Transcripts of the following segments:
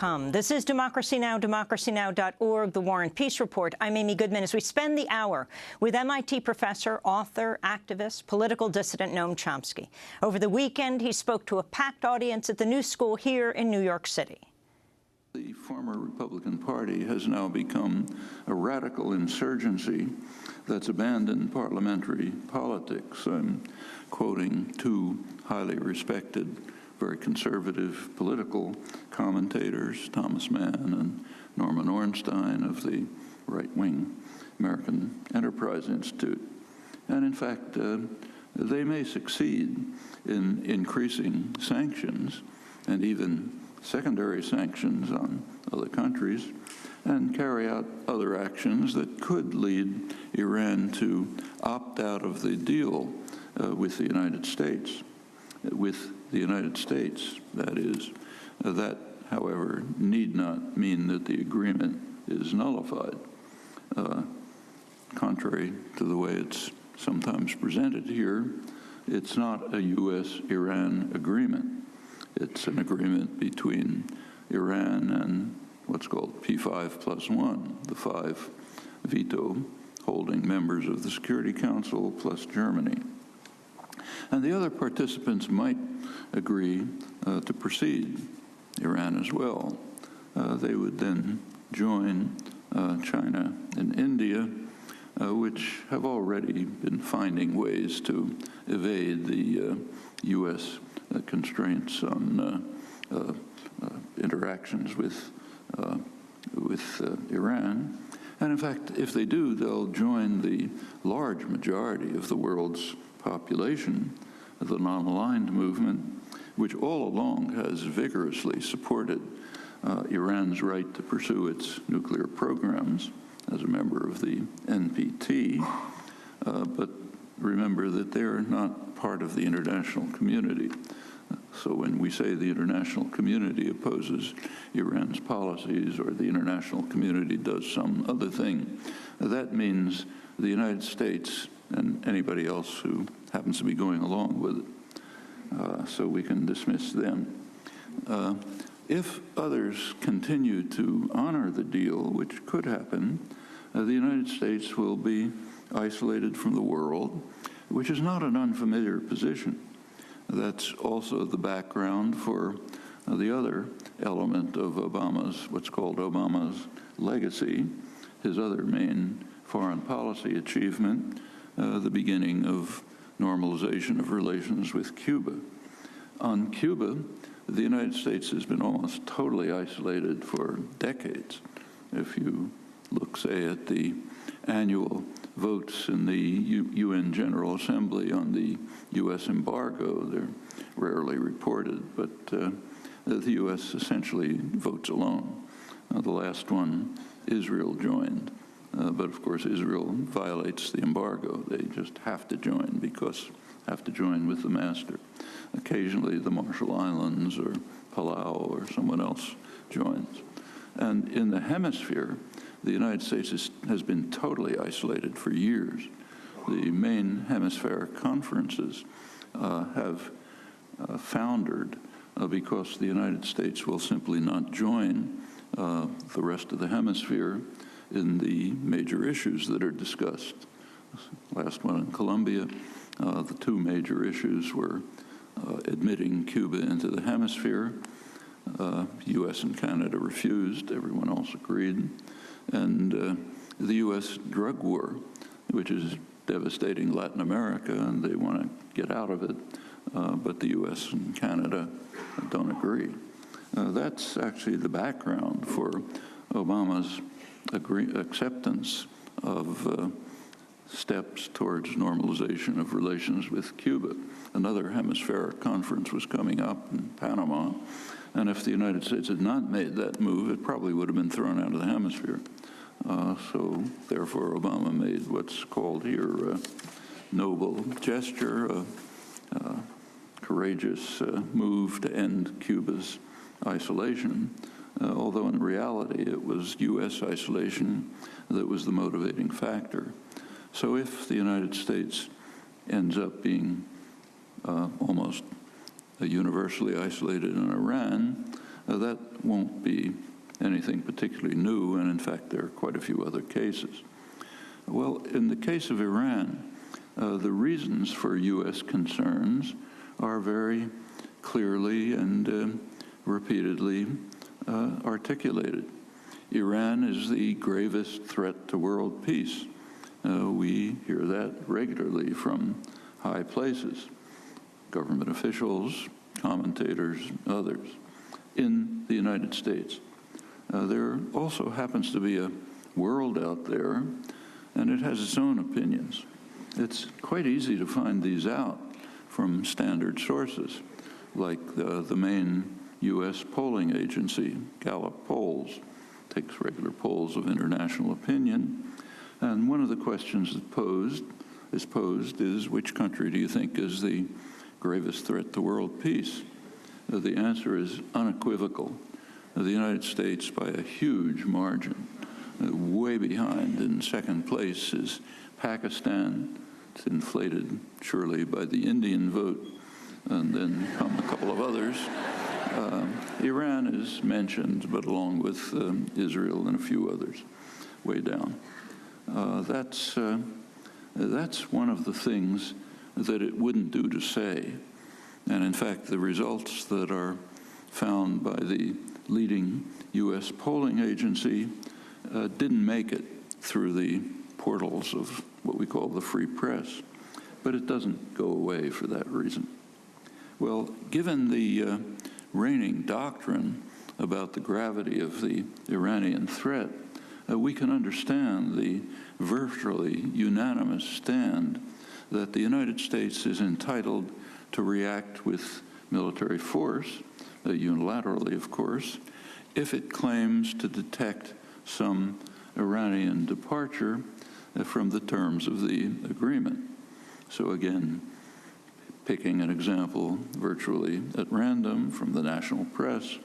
This is Democracy Now!, democracynow.org, The War and Peace Report. I'm Amy Goodman as we spend the hour with MIT professor, author, activist, political dissident Noam Chomsky. Over the weekend, he spoke to a packed audience at the New School here in New York City. The former Republican Party has now become a radical insurgency that's abandoned parliamentary politics. I'm quoting two highly respected, very conservative political commentators, Thomas Mann and Norman Ornstein of the right-wing American Enterprise Institute. And in fact, they may succeed in increasing sanctions and even secondary sanctions on other countries and carry out other actions that could lead Iran to opt out of the deal with the United States. That is. That, however, need not mean that the agreement is nullified. Contrary to the way it's sometimes presented here, it's not a U.S.-Iran agreement. It's an agreement between Iran and what's called P5+1, the 5 veto-holding members of the Security Council plus Germany. And the other participants might agree to proceed, Iran as well. They would then join China and India, which have already been finding ways to evade the U.S. Constraints on interactions with Iran. And in fact, if they do, they'll join the large majority of the world's population, the non-aligned movement, which all along has vigorously supported Iran's right to pursue its nuclear programs as a member of the NPT. But remember that they're not part of the international community. So when we say the international community opposes Iran's policies or the international community does some other thing, that means the United States and anybody else who happens to be going along with it. So we can dismiss them. If others continue to honor the deal, which could happen, the United States will be isolated from the world, which is not an unfamiliar position. That's also the background for the other element of what's called Obama's legacy, his other main foreign policy achievement, the beginning of normalization of relations with Cuba. On Cuba, the United States has been almost totally isolated for decades. If you look, say, at the annual votes in the UN General Assembly on the U.S. embargo, they're rarely reported, but the U.S. essentially votes alone. The last one, Israel joined. But of course, Israel violates the embargo. They just have to join with the master. Occasionally, the Marshall Islands or Palau or someone else joins. And in the hemisphere, the United States has been totally isolated for years. The main hemispheric conferences have foundered because the United States will simply not join the rest of the hemisphere in the major issues that are discussed. Last one in Colombia, the two major issues were admitting Cuba into the hemisphere. U.S. and Canada refused, everyone else agreed. And the U.S. drug war, which is devastating Latin America, and they want to get out of it, but the U.S. and Canada don't agree. That's actually the background for Obama's acceptance of steps towards normalization of relations with Cuba. Another hemispheric conference was coming up in Panama, and if the United States had not made that move, it probably would have been thrown out of the hemisphere. So therefore, Obama made what's called here a noble gesture, a courageous move to end Cuba's isolation, although in reality it was U.S. isolation that was the motivating factor. So if the United States ends up being almost universally isolated in Iran, That won't be anything particularly new, and in fact, there are quite a few other cases. Well, in the case of Iran, the reasons for U.S. concerns are very clearly and repeatedly articulated. Iran is the gravest threat to world peace. We hear that regularly from high places, government officials, commentators, others, in the United States. There also happens to be a world out there, and it has its own opinions. It's quite easy to find these out from standard sources, like the main U.S. polling agency, Gallup Polls, takes regular polls of international opinion. And one of the questions that is posed is, which country do you think is the gravest threat to world peace? The answer is unequivocal. The United States by a huge margin. Way behind in second place is Pakistan. It's inflated surely by the Indian vote, and then come a couple of others. Iran is mentioned, but along with Israel and a few others, way down. That's one of the things that it wouldn't do to say. And in fact, the results that are found by the leading U.S. polling agency didn't make it through the portals of what we call the free press. But it doesn't go away for that reason. Well, given the reigning doctrine about the gravity of the Iranian threat, we can understand the virtually unanimous stand that the United States is entitled to react with military force, unilaterally, of course, if it claims to detect some Iranian departure from the terms of the agreement. So again, picking an example virtually at random from the national press,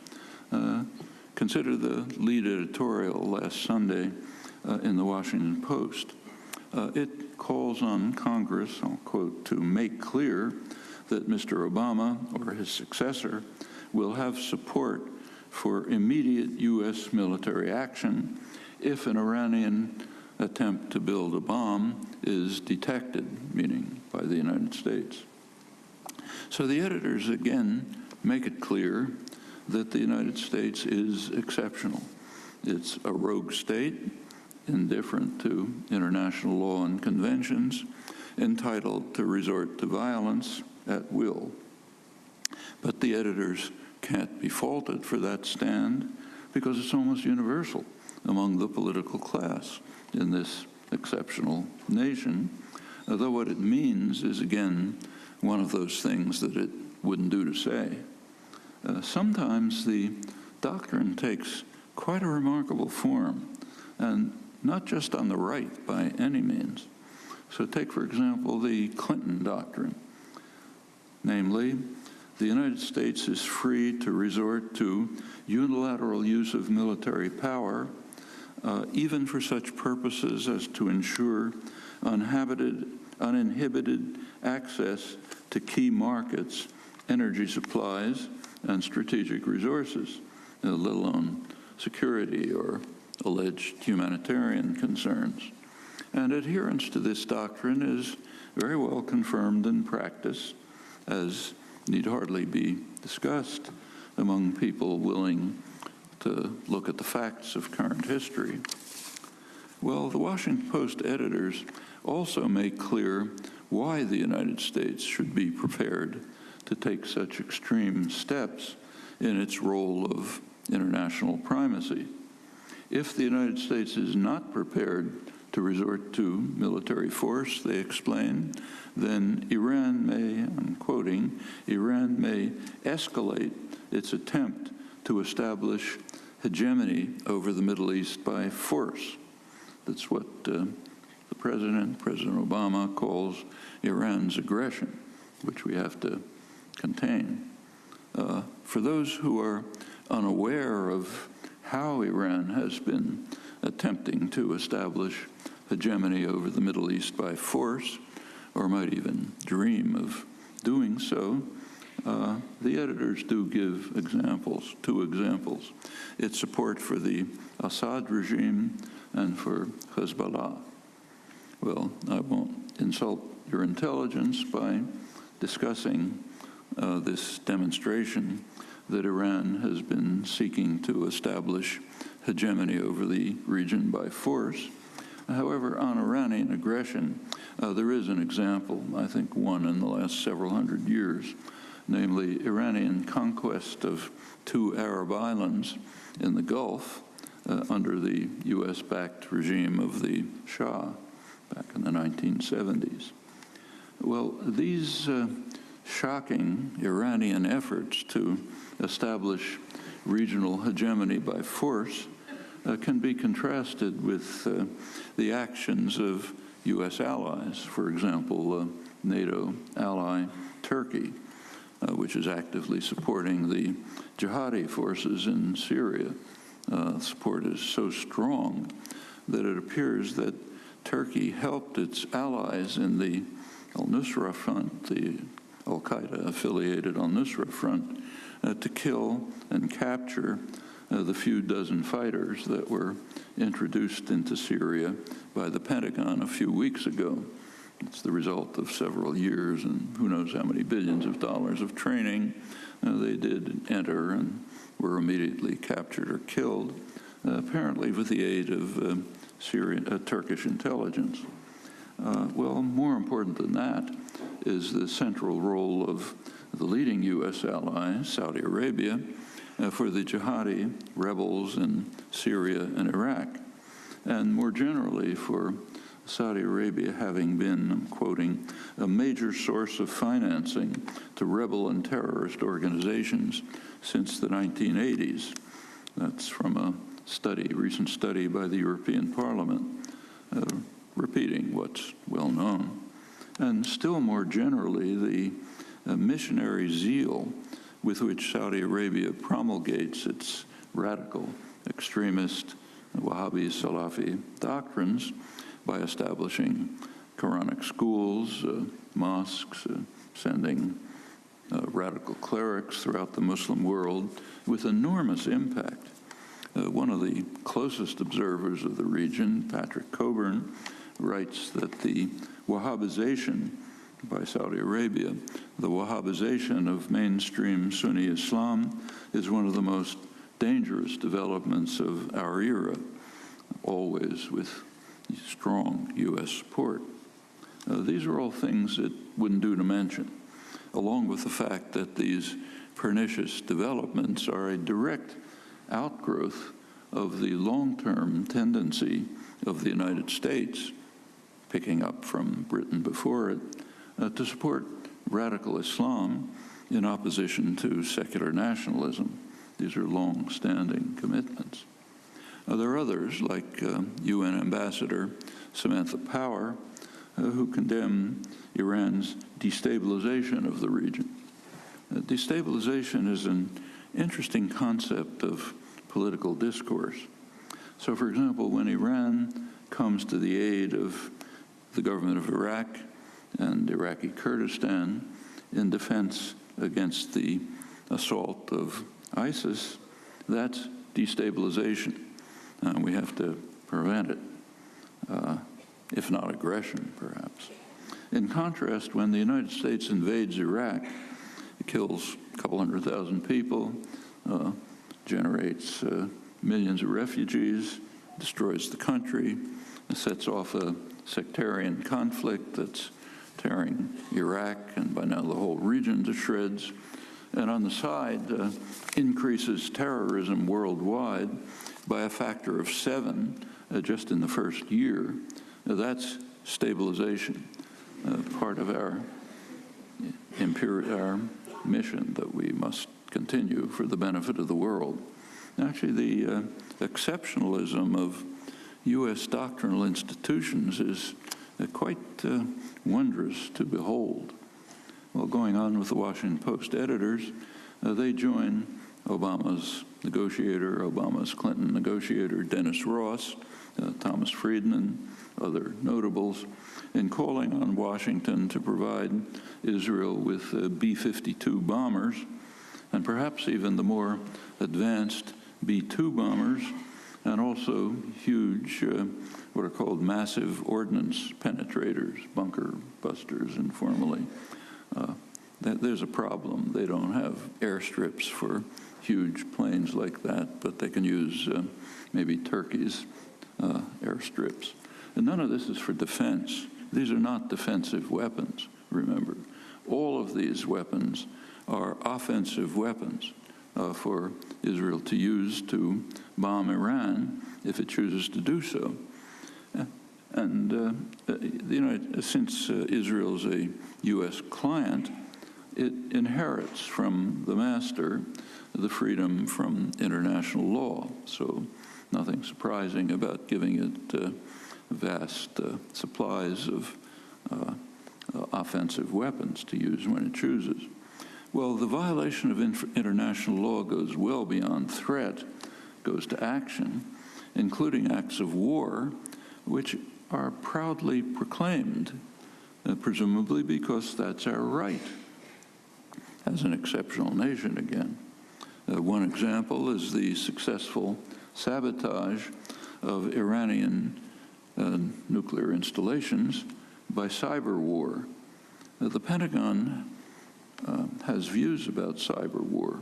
consider the lead editorial last Sunday in the Washington Post. It calls on Congress, I'll quote, to make clear that Mr. Obama or his successor will have support for immediate U.S. military action if an Iranian attempt to build a bomb is detected, meaning by the United States. So the editors, again, make it clear that the United States is exceptional. It's a rogue state, indifferent to international law and conventions, entitled to resort to violence at will. But the editors can't be faulted for that stand because it's almost universal among the political class in this exceptional nation, though what it means is, again, one of those things that it wouldn't do to say. Sometimes the doctrine takes quite a remarkable form, and not just on the right by any means. So take, for example, the Clinton doctrine. Namely, the United States is free to resort to unilateral use of military power, even for such purposes as to ensure uninhibited access to key markets, energy supplies, and strategic resources, let alone security or alleged humanitarian concerns. And adherence to this doctrine is very well confirmed in practice, as need hardly be discussed among people willing to look at the facts of current history. Well, the Washington Post editors also make clear why the United States should be prepared to take such extreme steps in its role of international primacy. If the United States is not prepared to resort to military force, they explain, then Iran may, I'm quoting, Iran may escalate its attempt to establish hegemony over the Middle East by force. That's what President Obama, calls Iran's aggression, which we have to contain. For those who are unaware of how Iran has been attempting to establish hegemony over the Middle East by force, or might even dream of doing so, the editors do give examples, two examples. Its support for the Assad regime and for Hezbollah. Well, I won't insult your intelligence by discussing this demonstration that Iran has been seeking to establish hegemony over the region by force. However, on Iranian aggression, there is an example, I think one in the last several hundred years, namely Iranian conquest of two Arab islands in the Gulf under the U.S.-backed regime of the Shah back in the 1970s. Well, these shocking Iranian efforts to establish regional hegemony by force can be contrasted with the actions of U.S. allies. For example, NATO ally Turkey, which is actively supporting the jihadi forces in Syria. Support is so strong that it appears that Turkey helped its allies in the al-Nusra Front, the al-Qaeda-affiliated al-Nusra Front, to kill and capture the few dozen fighters that were introduced into Syria by the Pentagon a few weeks ago. It's the result of several years and who knows how many billions of dollars of training. They did enter and were immediately captured or killed, apparently with the aid of Turkish intelligence. Well, more important than that is the central role of the leading U.S. ally, Saudi Arabia, for the jihadi rebels in Syria and Iraq, and more generally for Saudi Arabia having been, I'm quoting, a major source of financing to rebel and terrorist organizations since the 1980s. That's from a recent study by the European Parliament, repeating what's well known. And still more generally, the missionary zeal with which Saudi Arabia promulgates its radical, extremist, Wahhabi Salafi doctrines by establishing Quranic schools, mosques, sending radical clerics throughout the Muslim world with enormous impact. One of the closest observers of the region, Patrick Coburn, writes that the Wahhabization by Saudi Arabia, the Wahhabization of mainstream Sunni Islam is one of the most dangerous developments of our era, always with strong U.S. support. These are all things that wouldn't do to mention, along with the fact that these pernicious developments are a direct outgrowth of the long-term tendency of the United States, picking up from Britain before it, to support radical Islam in opposition to secular nationalism. These are long-standing commitments. There are others, like UN Ambassador Samantha Power, who condemn Iran's destabilization of the region. Destabilization is an interesting concept of political discourse. So, for example, when Iran comes to the aid of the government of Iraq and Iraqi Kurdistan in defense against the assault of ISIS, that's destabilization. And we have to prevent it, if not aggression, perhaps. In contrast, when the United States invades Iraq, it kills a couple 100,000 people, generates millions of refugees, destroys the country, sets off a sectarian conflict that's tearing Iraq and by now the whole region to shreds, and on the side increases terrorism worldwide by a factor of 7 just in the first year. That's stabilization, part of our mission that we must continue for the benefit of the world. Actually, the exceptionalism of U.S. doctrinal institutions is quite wondrous to behold. Well, going on with the Washington Post editors, they join Obama's negotiator, Obama's Clinton negotiator, Dennis Ross, Thomas Friedman, other notables, in calling on Washington to provide Israel with B-52 bombers, and perhaps even the more advanced B-2 bombers, and also huge, what are called massive ordnance penetrators, bunker busters informally. There's a problem. They don't have airstrips for huge planes like that, but they can use maybe Turkey's airstrips. And none of this is for defense. These are not defensive weapons, remember. All of these weapons are offensive weapons for Israel to use to bomb Iran if it chooses to do so. And, since Israel's a U.S. client, it inherits from the master the freedom from international law. So nothing surprising about giving it vast supplies of offensive weapons to use when it chooses. Well, the violation of international law goes well beyond threat, goes to action, including acts of war, which are proudly proclaimed, presumably because that's our right as an exceptional nation again. One example is the successful sabotage of Iranian nuclear installations by cyber war. The Pentagon has views about cyber war.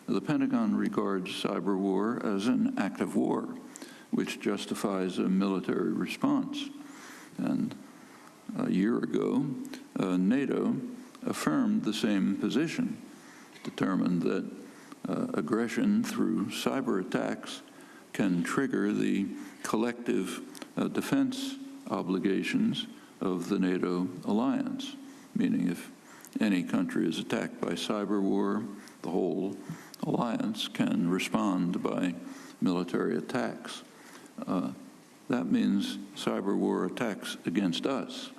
The Pentagon regards cyber war as an act of war, which justifies a military response. And a year ago, NATO affirmed the same position, determined that aggression through cyber attacks can trigger the collective defense obligations of the NATO alliance, meaning if any country is attacked by cyber war, the whole alliance can respond by military attacks. That means cyber war attacks against us,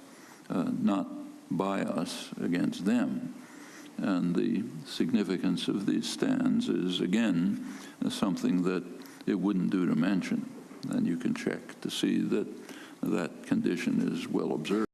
not by us against them. And the significance of these stands is, again, something that it wouldn't do to mention. And you can check to see that that condition is well observed.